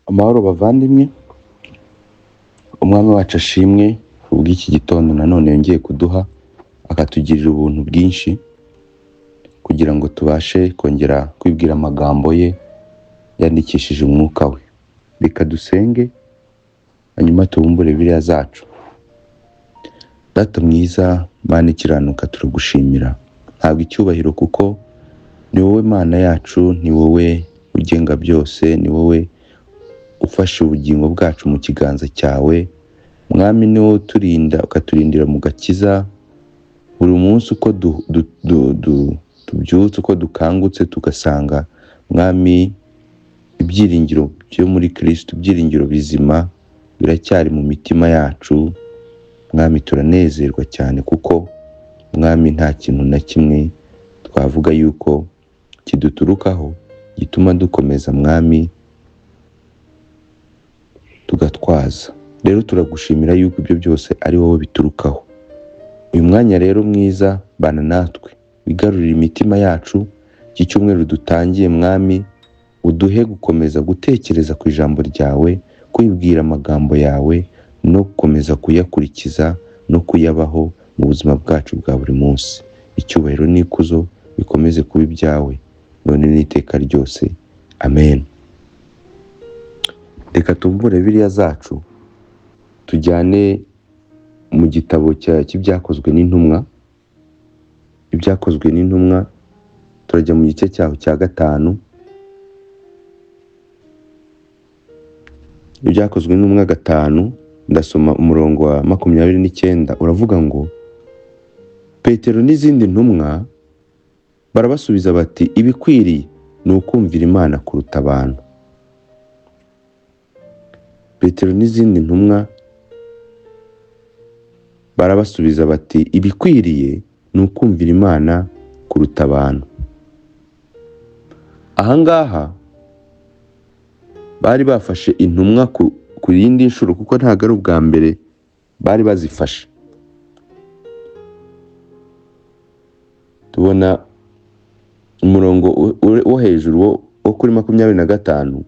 Amahoro bavandimwe, umwami wacu ashimwe ubw'iki gitondo nanone yongeye kuduha akatugirira ubuntu bwinshi kugira ngo tubashe kongera kwibwira amagambo ye yandikishije umwuka we. Reka dusenge hanyuma tubumbure Bibiliya zacu. Data mwiza, Mana ikiranuka, turagushimira, ntabwo icyubahiro kuko ni wowe Mana yacu, ni wowe ugenga byose, ni wowe ufashe ubugingo bwacu mu kiganza cyawe. Mwami, ni wowe uturinda ukaturindira mu gakiza buri munsi uko tubyutse, uko dukangutse tugasanga Mwami ibyiringiro byo muri Kristo, ibyiringiro bizima biracyari mu mitima yacu. Mwami, turanezerwa cyane kuko Mwami nta kintu na kimwe twavuga yuko kiduturukaho gituma dukomeza Mwami tugatwaza. Rero turagushimira yuko ibyo byose ari wowe biturukaho. Uyu mwanya rero mwiza, bana natwe, wigarurira imitima yacu. Iki cyumweru dutangiye Mwami, uduhe gukomeza gutekereza ku ijambo ryawe, kwibwira amagambo yawe no gukomeza kuyakurikiza no kuyabaho mu buzima bwacu bwa buri munsi. Icyubahiro n'ikuzo bikomeze kuba ibyawe none n'iteka ryose. Amen. Reka tumbure Bibiliya zacu tujyane mu gitabo cy'ibyakozwe n'intumwa. Ibyakozwe n'intumwa turajya mu gice cyaho cya 5. Ibyakozwe n'intumwa 5, ndasoma umurongo wa 29. Uravuga ngo Petero n'izindi ntumwa barabasubiza bati, ibikwiriye ni ukumvira Imana kuruta abantu. Petero n'izindi ntumwa barabasubiza bati, ibikwiriye ni ukumvira Imana kuruta abantu. Ahangaha bari bafashe intumwa ku yindi nshuro kuko ntabwo ari ubwa mbere bari bazifashe. Tubona umurongo wo hejuru wo kuri 25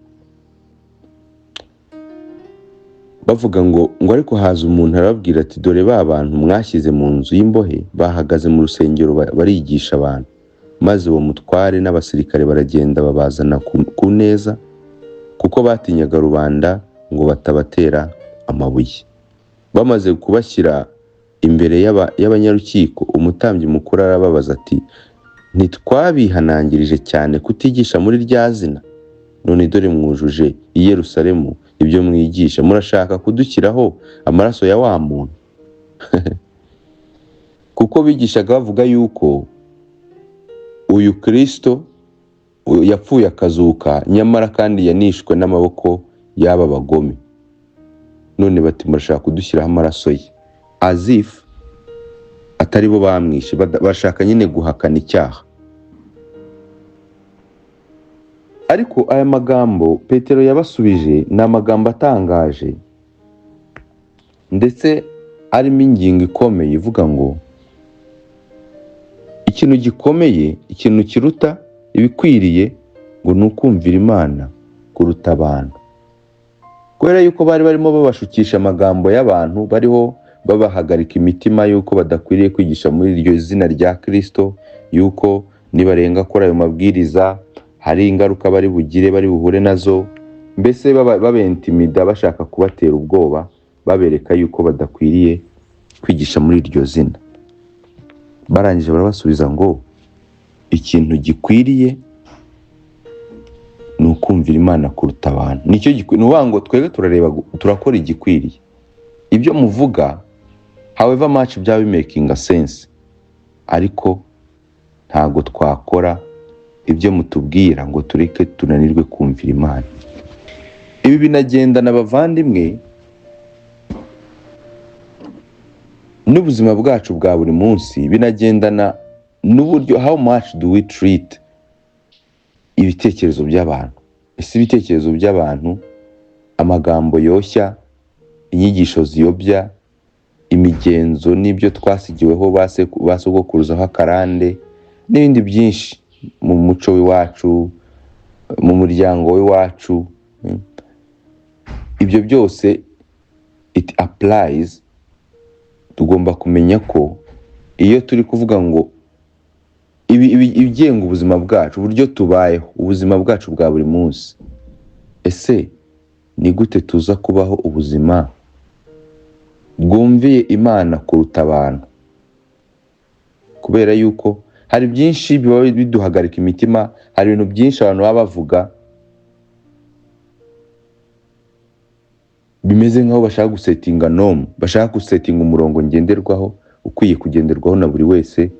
bavuga ngo ariko haza umuntu arababwira ati, dore ba bantu mwashyize mu nzu y'imbohe bahagaze mu rusengero barigisha abantu. Maze uwo mutware n'abasirikare baragenda babazana ku neza kuko batinyaga rubanda ngo batabatera amabuye. Bamaze kubashyira imbere y'abanyarukiko, umutambyi mukuru arababaza ati, ntitwabihanangirije cyane kutigisha muri rya zina? None dore mwujuje i Yerusalemu ibyo mwigisha, murashaka kudushyiraho amaraso ya wa muntu? Kuko bigishaga bavuga yuko uyu Kristo yapfuye akazuka, nyamara kandi yanishwe n'amaboko y'aba bagome. None bati, murashaka kudushyiraho amaraso ye, as if atari bo bamwishe. Bashaka nyine guhakana icyaha. Ariko aya magambo Petero yabasubije ni amagambo atangaje ndetse arimo ingingo ikomeye ivuga ngo ikintu gikomeye, ikintu kiruta ibikwiriye ngo ni ukumvira Imana kuruta abantu. Kubera yuko bari barimo babashukisha amagambo y'abantu, bariho babahagarika imitima yuko badakwiriye kwigisha muri iryo zina rya Kristo, yuko nibarenga kuri ayo mabwiriza hari ingaruka bari bugire, bari buhure nazo. Mbese babentimida, bashaka kubatera ubwoba, babereka yuko badakwiriye kwigisha muri iryo zina. Barangije barabasubiza ngo ikintu gikwiriye ni ukumvira Imana kuruta abantu. Nicyo gikwiriye. Ngo twebwe turareba, turakora igikwiriye. Ibyo muvuga, however much byaba making a sense, ariko ntago twakora ibyo mutubwira ngo tureke tunanirwe kumvira Imana. Ibi binagendana bavandimwe n'ubuzima bwacu bwa buri munsi, binagendana n'uburyo how much do we treat ibitekerezo by'abantu. Ese ibitekerezo by'abantu, amagambo yoshya, inyigisho ziyobya, imigenzo n'ibyo twasigiweho basogokuruzaho akarande n'ibindi byinshi mu muco w'iwacu, mu muryango w'iwacu, ibyo byose it applies. Tugomba kumenya ko iyo turi kuvuga ngo ibigenga ubuzima bwacu, uburyo tubayeho, ubuzima bwacu bwa buri munsi, ese ni gute tuza kubaho ubuzima bwumviye Imana kuruta abantu? Kubera yuko hari byinshi biba biduhagarika imitima, hari ibintu byinshi abantu baba bavuga bimeze nk'aho bashaka gusetinga norm, bashaka gusetinga umurongo ngenderwaho ukwiye kugenderwaho na buri wese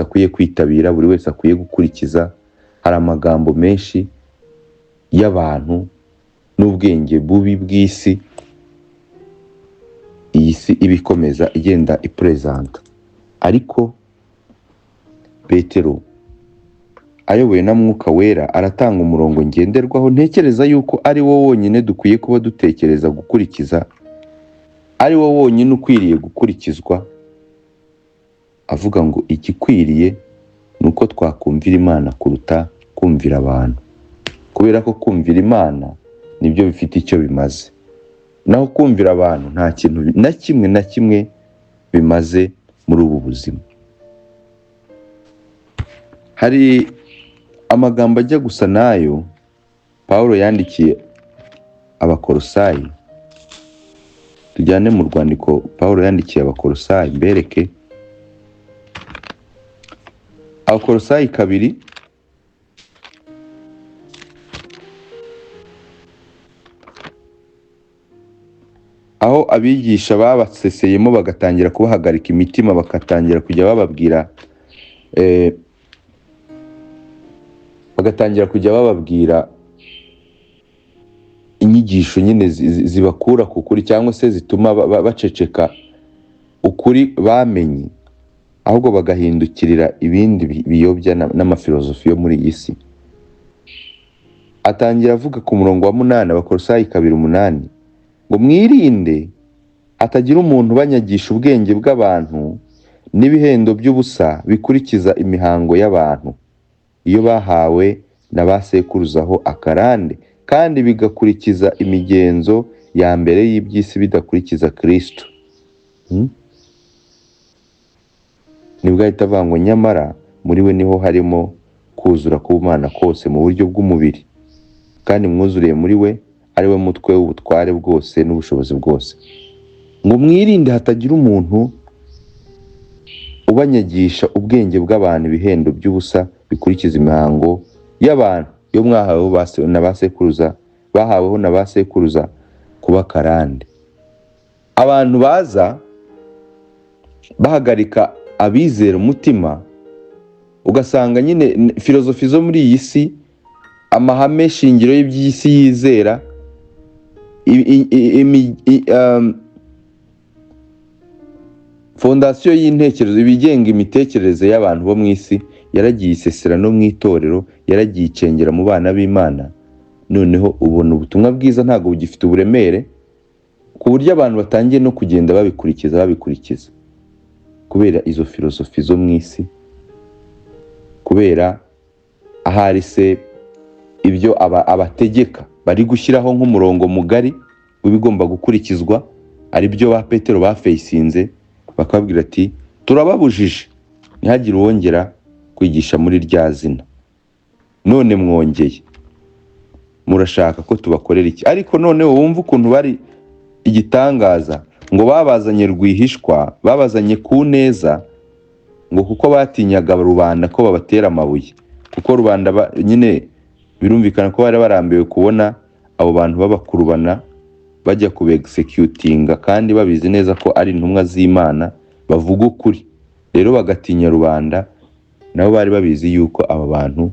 akwiye kwitabira, buri wese akwiye gukurikiza. Hari amagambo menshi y'abantu n'ubwenge bubi bw'isi, iyi si ibikomeza igenda ipresenta. Ariko Petero ayobowe na Mwuka Wera aratanga umurongo ngenderwaho, ntekereza yuko ari wo wonyine dukwiye kuba dutekereza gukurikiza, ari wo wonyine ukwiriye gukurikizwa, avuga ngo igikwiriye ni uko twakumvira Imana kuruta kumvira abantu, kubera ko kumvira Imana nibyo bifite icyo bimaze, naho kumvira abantu nta kintu na kimwe bimaze muri ubu buzima. Hari amagambo ajya gusa nayo Pawulo yandikiye Abakolosayi. Tujyane mu rwandiko Pawulo yandikiye Abakolosayi mbereke. Abakolosayi 2, aho abigisha babaseseyemo bagatangira kubahagarika imitima, bagatangira kujya bababwira inyigisho nyine zibakura ku kuri, cyangwa se zituma baceceka ukuri bamenye, ahubwo bagahindukirira ibindi biyobya n'amafilozofi yo muri iyi si. Atangira avuga ku murongo wa 8, Abakolosayi 2:8, ngo mwirinde hatagira umuntu banyagisha ubwenge bw'abantu n'ibihendo by'ubusa bikurikiza imihango y'abantu, iyo bahawe na ba sekuruzaho akarande, kandi bigakurikiza imigenzo ya mbere y'iby'isi bidakurikiza Kristo. Nibwo ahita avuga ngo nyamara muri we niho harimo kuzura k'Imana kose mu buryo bw'umubiri, kandi mwuzuriye muri we ari we mutwe w'ubutware bwose n'ubushobozi bwose. Ngo mwirinde hatagira umuntu ubanyagisha ubwenge bw'abantu ibihendo by'ubusa bikurikiza imihango y'abantu, yo mwahaweho bahaweho na ba sekuruza kuba karande. Abantu baza bahagarika abizera umutima, ugasanga nyine filozofi zo muri iyi si, amahame shingiro y'iby'isi yizera, fondasiyo y'intekerezo, ibigenga imitekerereze y'abantu bo mu isi yaragiye isesera no mu itorero, yaragiye icengera mu bana b'Imana. Noneho ubona ubutumwa bwiza ntabwo bugifite uburemere, ku buryo abantu batangiye no kugenda babikurikiza kubera izo filozofi zo mu isi, kubera ahari se ibyo abategeka bari gushyiraho nk'umurongo mugari w'ibigomba gukurikizwa, ari byo ba Petero bafesinze, bakabwira ati turababujije ntihagire uwongera kwigisha muri rya zina, none mwongeye murashaka ko tubakorera iki? Ariko noneho wumva ukuntu bari igitangaza, ngo babazanye rwihishwa, babazanye ku neza, ngo kuko batinyaga rubanda ko babatera amabuye, kuko rubanda nyine birumvikana ko bari barambiwe kubona abo bantu babakurubana bajya kubexecutinga, kandi babizi neza ko ari intumwa z'Imana bavuga ukuri. Rero bagatinya rubanda, nabo bari babizi yuko aba bantu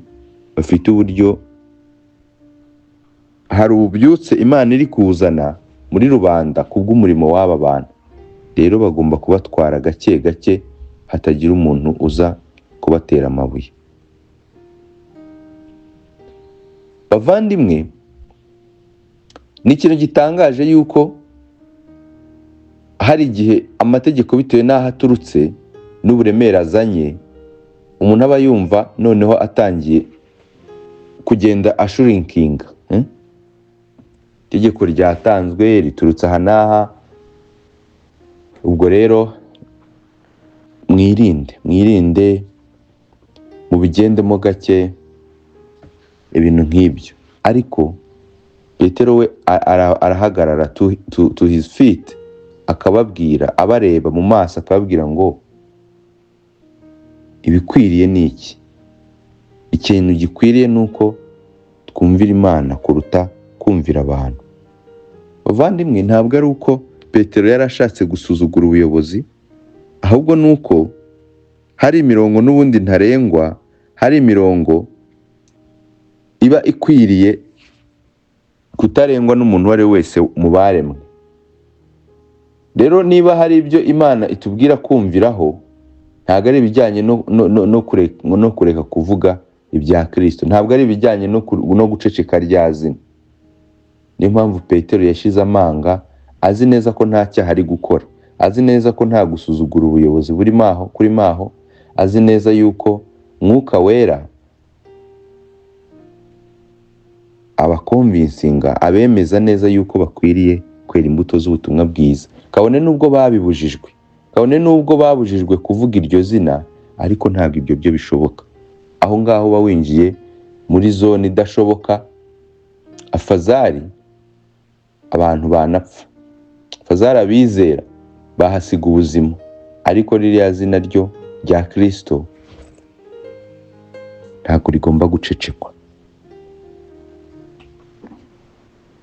bafite uburyo, hari ububyutse Imana iri kuzana muri rubanda kubw'umurimo w'aba bantu. Rero bagomba kubatwara gake gake, hatagira umuntu uza kubatera amabuye. Bavandimwe, ni ikintu gitangaje yuko hari igihe amategeko bitewe n'aho aturutse n'uburemere azanye, umuntu aba yumva noneho atangiye kugenda ashurinkinga. itegeko ryatanzwe riturutse aha n'aha. Ubwo rero mwirinde mubigendemo gake ibintu nk'ibyo. Ariko Petero we arahagarara to his feet, akababwira, abareba mu maso, akababwira ngo ibikwiriye ni iki? Ikintu gikwiriye ni uko twumvira Imana kuruta kumvira abantu. Bavandimwe, ntabwo ari uko Petero yarashatse gusuzugura ubuyobozi, ahubwo ni uko hari imirongo n'ubundi ntarengwa, hari imirongo iba ikwiriye kutarengwa n'umuntu uwo ari we wese mu baremwe. Rero niba hari ibyo Imana itubwira kumviraho, ntabwo ari ibijyanye no kureka kuvuga ibya Kristo, ntabwo ari ibijyanye no guceceka rya zina. Niyo mpamvu Petero yashize amanga, azi neza ko nta cyaha ari gukora, azi neza ko nta gusuzugura ubuyobozi kuri maho, azi neza yuko Mwuka Wera abakonvinsinga, abemeza neza yuko bakwiriye kwera imbuto z'ubutumwa bwiza. Kabone nubwo babibujijwe, kabone nubwo babujijwe kuvuga iryo zina, ariko ntabwo ibyo byo bishoboka. Aho ngaho uba winjiye muri zone idashoboka. Afazari abantu banapfa, afazari abizera bahasiga ubuzima, ariko ririya zina ryo rya Kristo ntabwo rigomba gucecekwa.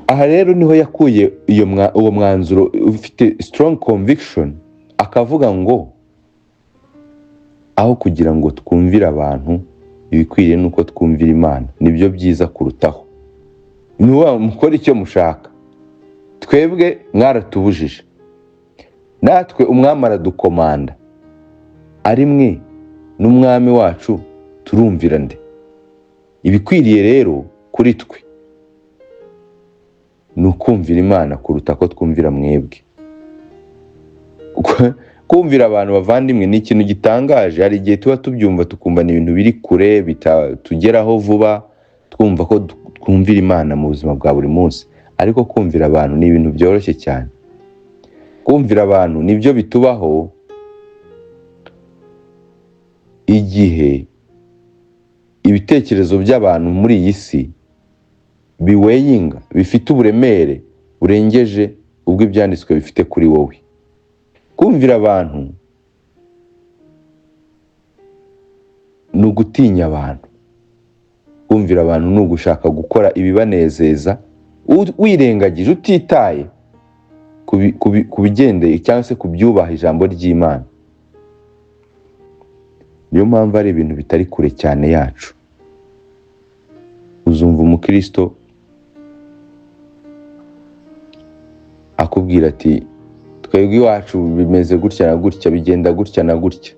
Aha rero niho yakuye uwo mwanzuro ufite strong conviction, akavuga ngo aho kugira ngo twumvire abantu, ibikwiriye nuko twumvira Imana, nibyo byiza kurutaho. Mukora icyo mushaka, twebwe mwaratubujije, natwe umwami aradukomanda, ari mwe n'umwami wacu turumvira nde? Ibikwiriye rero kuri twe ni ukumvira Imana kuruta ko twumvira mwebwe. Kumvira abantu, bavandimwe, ni ikintu gitangaje. Hari igihe tuba tubyumva tukumva ni ibintu biri kure, bitatugeraho vuba, twumva ko twumvira Imana mu buzima bwa buri munsi, ariko kumvira abantu ni ibintu byoroshye cyane. Kumvira abantu nibyo bitubaho igihe ibitekerezo by'abantu muri iyi si biweyinga, bifite uburemere burengeje ubwo ibyanditswe bifite kuri wowe. Kumvira abantu ni ugutinya abantu. Kumvira abantu ni ugushaka gukora ibibanezeza, wirengagije, utitaye ku bigendeye cyangwa se ku byubaha ijambo ry'Imana. Niyo mpamvu ari ibintu bitari kure cyane yacu. Uzumva umukristo akubwira ati twebwe iwacu bimeze gutya na gutya, bigenda gutya na gutya.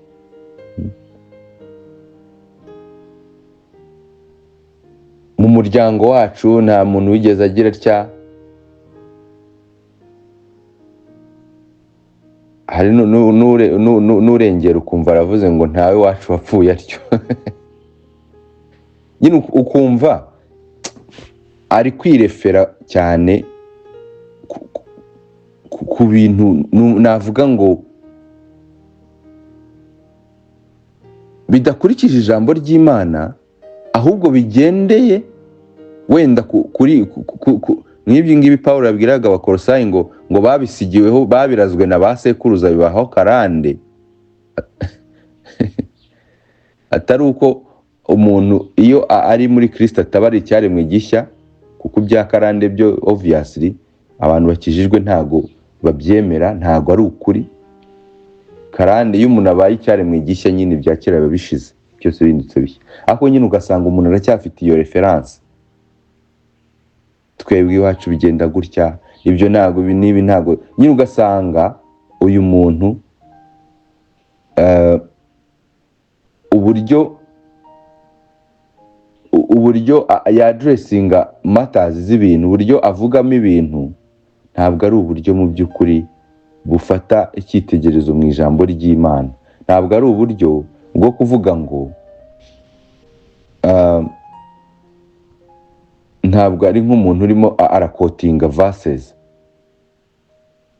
Mu muryango wacu nta muntu wigeze agira atya. Hari n'urengera ukumva aravuze ngo ntawe wacu wapfuye atyo. Nyine ukumva ari kwirefera cyane ku bintu navuga ngo bidakurikije ijambo ry'Imana, ahubwo bigendeye wenda kuri nk'ibyo ngibi Pawulo yabwiraga Abakolosayi ngo babisigiweho, babirazwe na ba sekuruza bibaho karande. Atari uko umuntu iyo ari muri Kristo ataba ari icyaremwe gishya, kuko bya karande byo obviously abantu bakijijwe ntago babyemera, ntago ari ukuri. Karande iyo umuntu abaye icyaremwe gishya, nyine ibya kera biba bishize, byose bindutse bishya. Ariko nyine ugasanga umuntu aracyafite iyo reference, twebwe iwacu bigenda gutya, ibyo ntago nibi ntago. Nyine ugasanga uyu muntu uburyo ya addressinga matters z'ibintu, uburyo avugamo ibintu, ntabwo ari uburyo mu by'ukuri bufata icyitegererezo mu ijambo ry'Imana. Ntabwo ari uburyo bwo kuvuga ngo ntabwo ari nk'umuntu urimo arakotinga verses.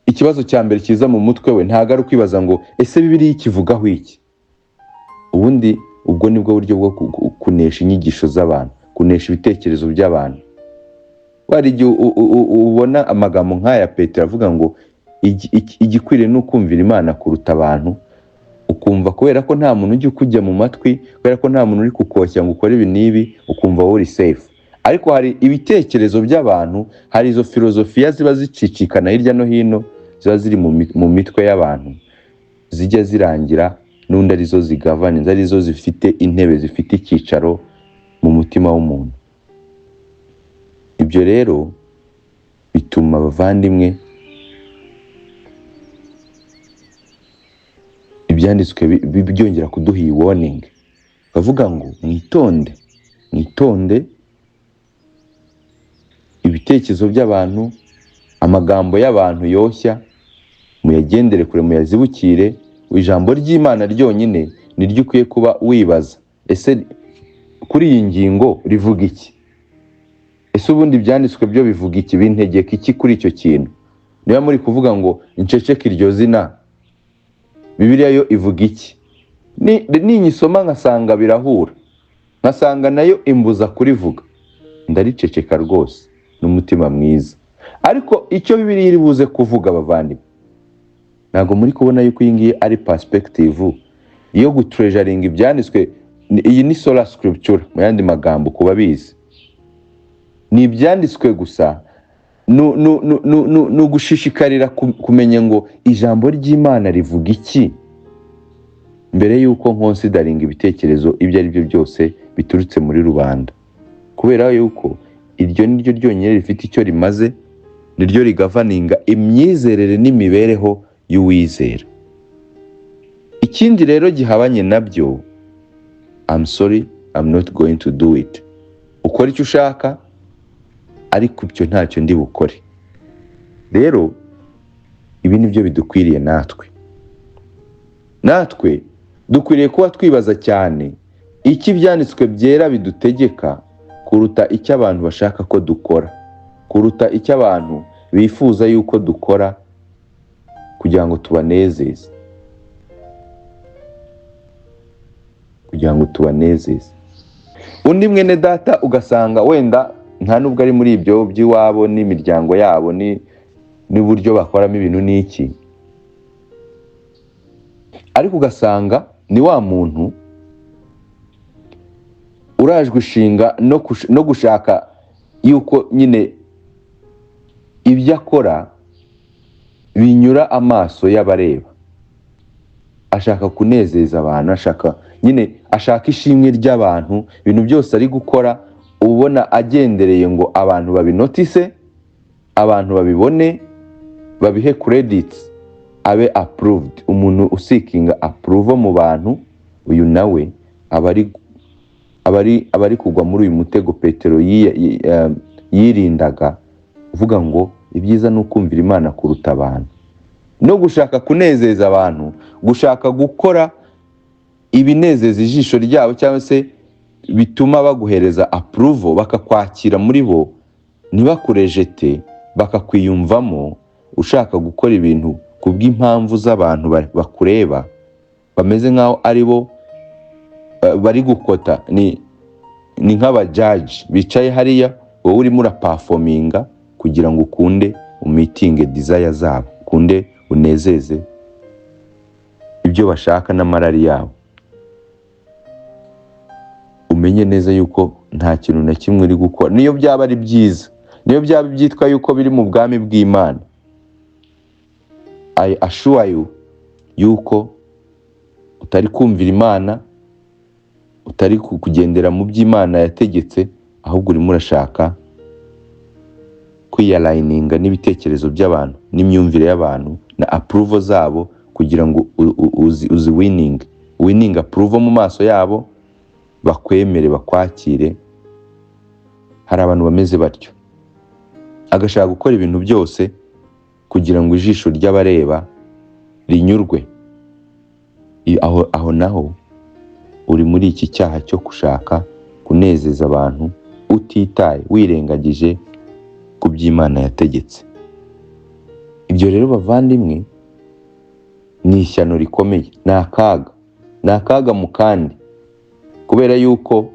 Ikibazo cya mbere kiza mu mutwe we ntabwo ari kwibaza ngo ese Bibiliya ikivugaho iki. Ubundi ubwo nibwo buryo bwo kunesha inyigisho z'abantu, kunesha ibitekerezo by'abantu. Wari igihe ubona amagambo nk'aya Petero avuga ngo igikwiriye ni ukumvira Imana kuruta abantu, ukumva kubera ko nta muntu ujya kujya mu matwi, kubera ko nta muntu uri kukoshya ngo ukore ibi n'ibi, ukumva wowe uri safe. Ariko hari ibitekerezo by'abantu, hari izo filozofiya ziba zicicikana hirya no hino, ziba ziri mu mitwe y'abantu, zijya zirangira n'undi arizo zigavana, arizo zifite intebe, zifite icyicaro mu mutima w'umuntu. Ibyo rero bituma abavandimwe ibyanditswe byongera kuduha iyi warning, bavuga ngo mwitonde ibitekerezo by'abantu, amagambo y'abantu yoshya, muyagendere kure, muyazibukire. Ijambo ry'Imana ryonyine niryo ukwiye kuba wibaza, ese kuri iyi ngingo rivuga iki? Ese ubundi byanditswe byo bivuga iki? Bintegeka iki kuri icyo kintu? Niba muri kuvuga ngo nceceke iryo zina, Bibiliya yo ivuga iki? Ninyisoma nkasanga birahura, nkasanga nayo imbuza kurivuga, ndariceceka rwose n'umutima mwiza. Ariko icyo Bibiliya iri buze kuvuga abavandimwe, ntabwo muri kubona yuko iyi ngiyi ari perspective yo gutreasuring ibyanditswe. Iyi ni sola scriptura mu yandi magambo kuba bizi, ni ibyanditswe gusa, nugushishikarira kumenya ngo ijambo ry'Imana rivuga iki, mbere yuko considering ibitekerezo ibyo ari byo byose biturutse muri rubanda. Kubera yuko iryo niryo ryonyine rifite icyo rimaze, niryo rigavaninga imyizerere n'imibereho y'uwizera. Ikindi rero gihabanye nabyo, I'm sorry, I'm not going to do it. Ukora icyo ushaka, ariko ibyo ntacyo ndi bukore. Rero ibi nibyo bidukwiriye natwe dukwiriye kuba twibaza cyane iki byanditswe byera bidutegeka, kuruta icyo abantu bashaka ko dukora, kuruta icyo abantu bifuza yuko dukora kugira ngo tubanezeze, Undi mwene data ugasanga wenda nta nubwo ari muri ibyo by'iwabo n'imiryango yabo n'uburyo bakoramo ibintu n'iki, ariko ugasanga ni wa muntu urajwe ishinga no gushaka yuko nyine ibyo akora binyura amaso y'abareba, ashaka kunezeza abantu, ashaka ishimwe ry'abantu. Ibintu byose ari gukora ubona agendereye ngo abantu babinotise, abantu babibone, babihe credits, abe approved. Umuntu usikinga approval mu bantu, uyu nawe abari kugwa muri uyu mutego Petero yirindaga, uvuga ngo ibyiza ni ukumvira Imana kuruta abantu, no gushaka kunezeza abantu, gushaka gukora ibinezeza ijisho ryabo cyangwa se bituma baguhereza approval, bakakwakira muri bo, ntibakurejete, bakakwiyumvamo, ushaka gukora ibintu kubw'impamvu z'abantu bakureba, bameze nk'aho ari bo bari gukota. Ni nk'abajaji bicaye hariya, wowe urimo uraperforminga kugira ngo ukunde umitinge desire zabo, ukunde unezeze ibyo bashaka n'amarari yabo. Umenye neza yuko nta kintu na kimwe uri gukora, niyo byaba ari byiza, niyo byaba byitwa yuko biri mu bwami bw'Imana, I assure you yuko utari kumvira Imana, utari kugendera mu by'Imana yategetse, ahubwo urimo urashaka kwiyalininga n'ibitekerezo by'abantu n'imyumvire y'abantu na approval zabo, kugira ngo uzi winning approval mu maso yabo, bakwemere, bakwakire. Hari abantu bameze batyo, agashaka gukora ibintu byose kugira ngo ijisho ry'abareba rinyurwe. Aho naho uri muri iki cyaha cyo gushaka kunezeza abantu utitaye, wirengagije ku by'Imana yategetse. Ibyo rero bavandimwe ni ishyano rikomeye, ni akaga mu kandi, kubera yuko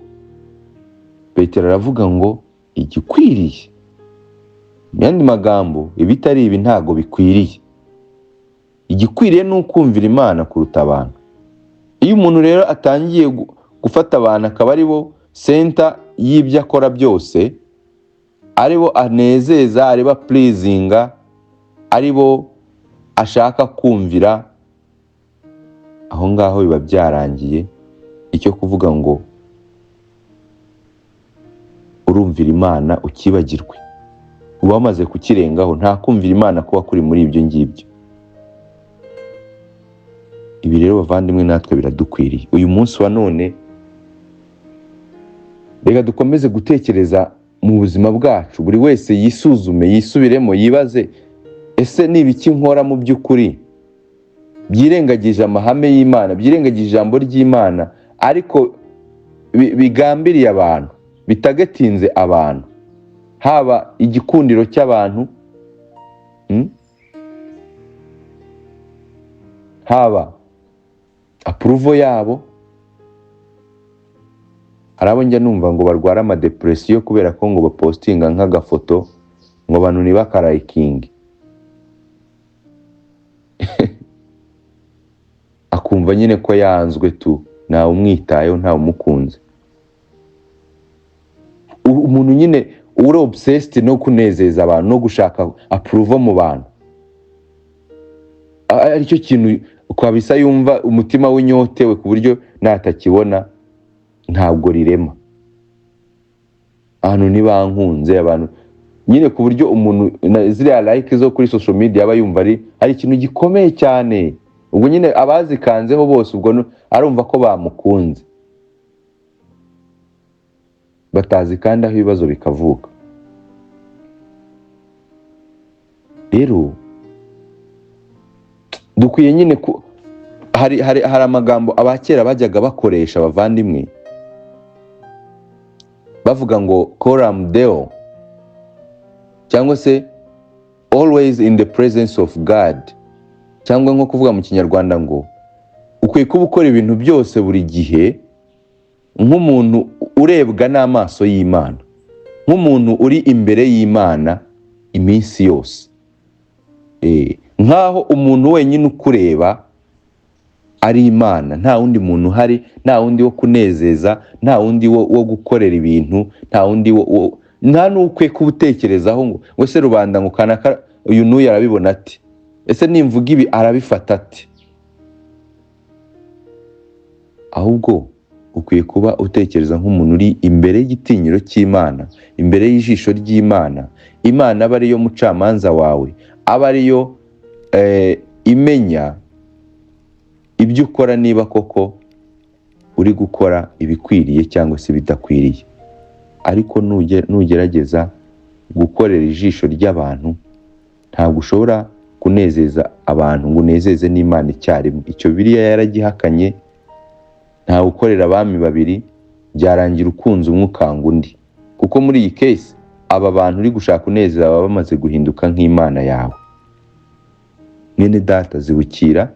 Petero aravuga ngo igikwiriye, mu yandi magambo ibitari ibi ntago bikwiriye. Igikwiriye ni ukumvira Imana kuruta abantu. Iyo umuntu rero atangiye gufata abantu akaba ari bo senta y'ibyo akora byose, ari bo anezeza, ari bo pleasinga, ari bo ashaka kumvira, aho ngaho biba byarangiye. Icyo kuvuga ngo urumvira Imana ukibagirwe, uba wamaze kukirengaho. Nta kumvira Imana kuba kuri muri ibyo ngibyo. Ibi rero bavandimwe natwe biradukwiriye. Uyu munsi wa none reka dukomeze gutekereza mu buzima bwacu, buri wese yisuzume, yisubiremo, yibaze ese ni ibiki nkora mu by'ukuri byirengagije amahame y'Imana, byirengagije ijambo ry'Imana, ariko bigambiriye abantu, bitagatinze abantu, haba igikundiro cy'abantu, haba approval yabo. Harabo njya numva ngo barwara amadepresiyo kubera ko ngo bapostinga nk'agafoto ngo abantu ntibakarayikinge, akumva nyine ko yanzwe tu, ntawe umwitayeho, ntawe umukunze. Umuntu nyine uri obsessed no kunezeza abantu, no gushaka approval mu bantu, aricyo kintu kwabisa yumva umutima w'inyotewe ku buryo natakibona ntabwo rirema. Abantu ntibankunze, abantu nyine ku buryo umuntu ziriya like zo kuri social media aba yumva ari ikintu gikomeye cyane. Ubwo nyine abazikanzeho bose ubwo arumva ko bamukunze, batazi kandi aho ibibazo bikavuka. Rero dukwiye nyine hari amagambo abakera bajyaga bakoresha bavandimwe, bavuga ngo coram deo, cyangwa se always in the presence of God, cyangwa nko kuvuga mu Kinyarwanda ngo ukwiye kuba ukora ibintu byose buri gihe nk'umuntu urebwa n'amaso y'Imana, nk'umuntu uri imbere y'Imana iminsi yose. Nkaho umuntu wenyine ukureba ari Imana, nta wundi muntu uhari, nta wundi wo kunezeza, nta wundi wo gukorera ibintu, nta wundi nta n'ukwiye kubutekerezaho ngo se rubanda ngo kanaka uyu n'uyu arabibona ati, ese nimvuga ibi arabifata ati. Ahubwo ukwiye kuba utekereza nk'umuntu uri imbere y'igitinyiro cy'Imana, imbere y'ijisho ry'Imana. Imana aba ariyo mucamanza wawe, aba ariyo imenya ibyo ukora, niba koko uri gukora ibikwiriye cyangwa se bidakwiriye. Ariko nugerageza gukorera ijisho ry'abantu, ntabwo ushobora kunezeza abantu ngo unezeze n'Imana icyarimwe. Icyo Bibiliya yaragihakanye. Ntawe ukorera abami babiri, byarangira ukunze umwe ukanga undi. Kuko muri iyi case aba bantu uri gushaka kunezeza baba bamaze guhinduka nk'Imana yawe. Mwene data, zibukira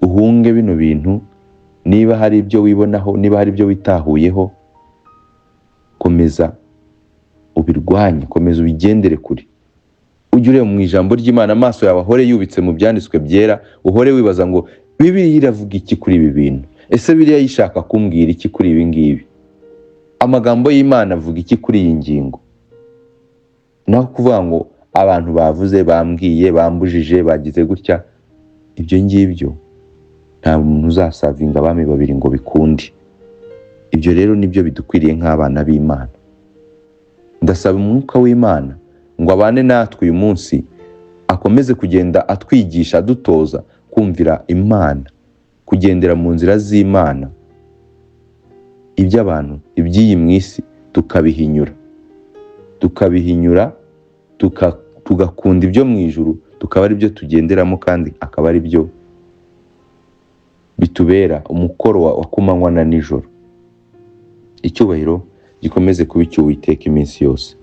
uhunge bino bintu. Niba hari ibyo wibonaho, niba hari ibyo witahuyeho, komeza ubirwanye, komeza ubigendere kure. Ujye ureba mu ijambo ry'Imana, amaso yawe ahore yubitse mu byanditswe byera, uhore wibaza ngo Bibiliya iravuga iki kuri ibi bintu? Ese Bibiliya yishaka kumbwira iki kuri ibi ngibi? Amagambo y'Imana avuga iki kuri iyi ngingo? Naho kuvuga ngo abantu bavuze, bambwiye, bambujije, bagize gutya, ibyo ngibyo nta muntu uzasavinga abami babiri ngo bikunde. Ibyo rero nibyo bidukwiriye nk'abana b'Imana. Ndasaba umwuka w'Imana ngo abane natwe uyu munsi, akomeze kugenda atwigisha, adutoza kumvira Imana, kugendera mu nzira z'Imana. Iby'abantu, iby'iyi mu isi tukabihinyura, tugakunda ibyo mu ijuru, tukaba ari byo tugenderamo, kandi akaba ari byo bitubera umukoro wa kumanywa na nijoro. icyubahiro gikomeze kuba icy'Uwiteka iminsi yose.